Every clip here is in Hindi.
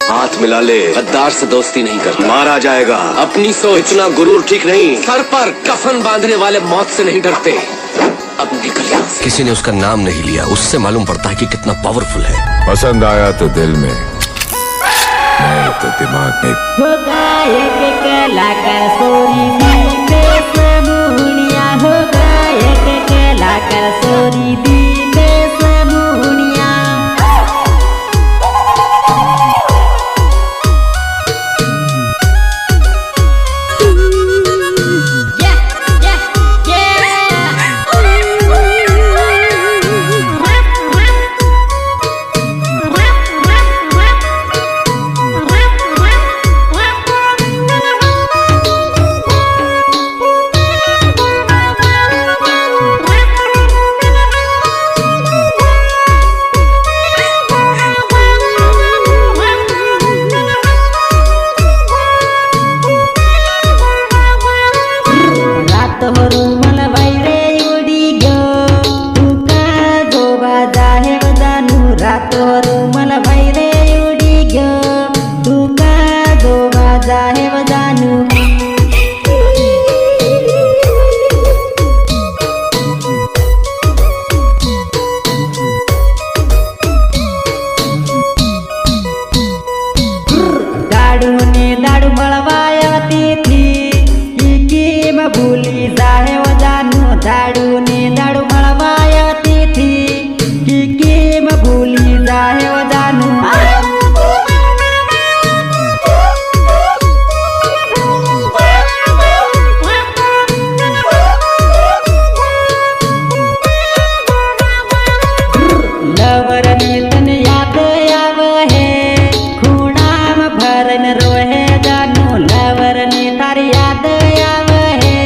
हाथ मिला ले, गद्दार से दोस्ती नहीं करता, मारा जाएगा। अपनी सोच, इतना गुरूर ठीक नहीं। सर पर कफन बांधने वाले मौत से नहीं डरते। अब निकल यहाँ से। किसी ने उसका नाम नहीं लिया, उससे मालूम पड़ता है कि कितना पावरफुल है। पसंद आया तो दिल में, नहीं तो दिमाग में। हो गायक कलाकार सोरी दी देश मुनिया, हो गायक कलाकार सोरी दी देश मुनिया। दाडू मळवायती थी की म भूली जाहे वो जानू। दाडू ने दाडू मळवायती थी की म भूली जाहे वो जानू। लवरनी तन याद आव है, खूणाम भरन रोहे जानू। लवरनी तार याद आव है,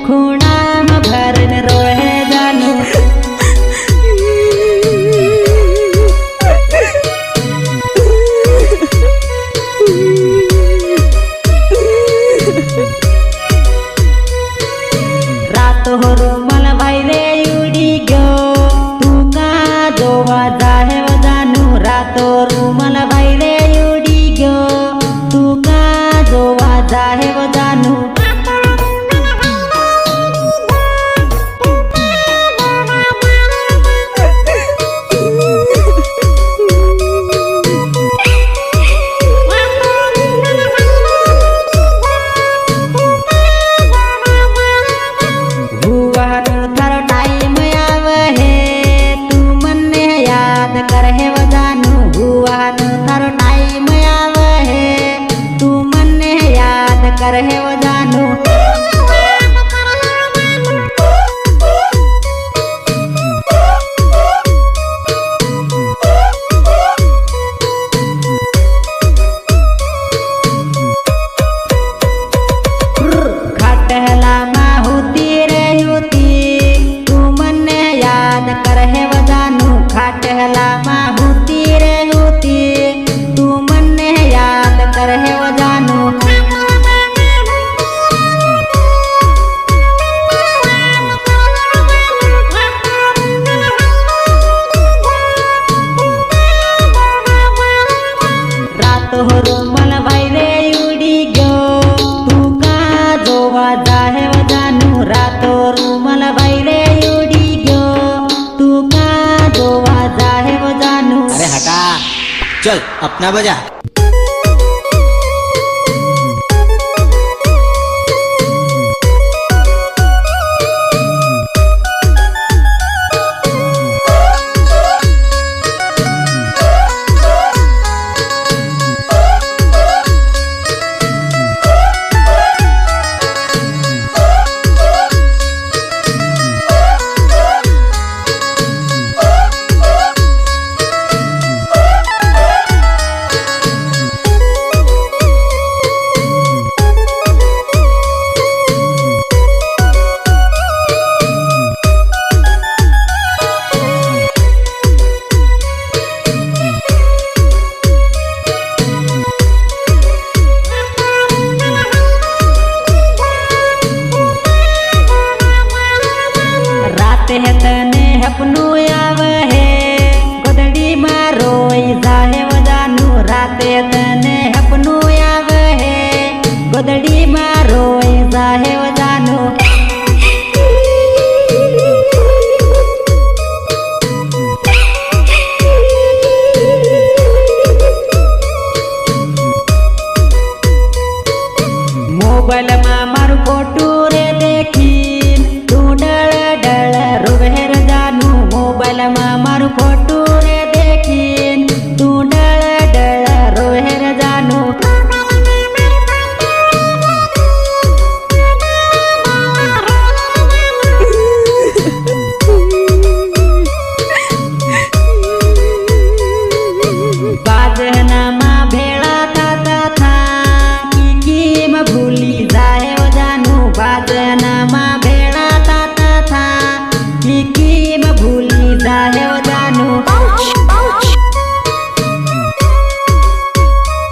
खूणाम भरन रोहे जानू। रात हो रुमल भाईरे उडी गो, तू का जोवा जाहे वो जानू। रात हो रुमल भाईरे उडी गो, तू का जोवा जाहे वो जानू। रहे वो जानू। खटहला माहुती रे होती, तू मन याद करहे वो जानू। खटहला माहुती रे होती, तू मन याद करहे वो जानू। हो रुमल भाईरे उडी गो, तू का जोवा जाहे वो जानू। रात रुमल भाईरे उडी गो, तू का जोवा जाहे वो जानू। अरे हटा, चल अपना बजा। अपनू आव है गोदड़ी मारो जाहे वो जानू। राते तन જાહે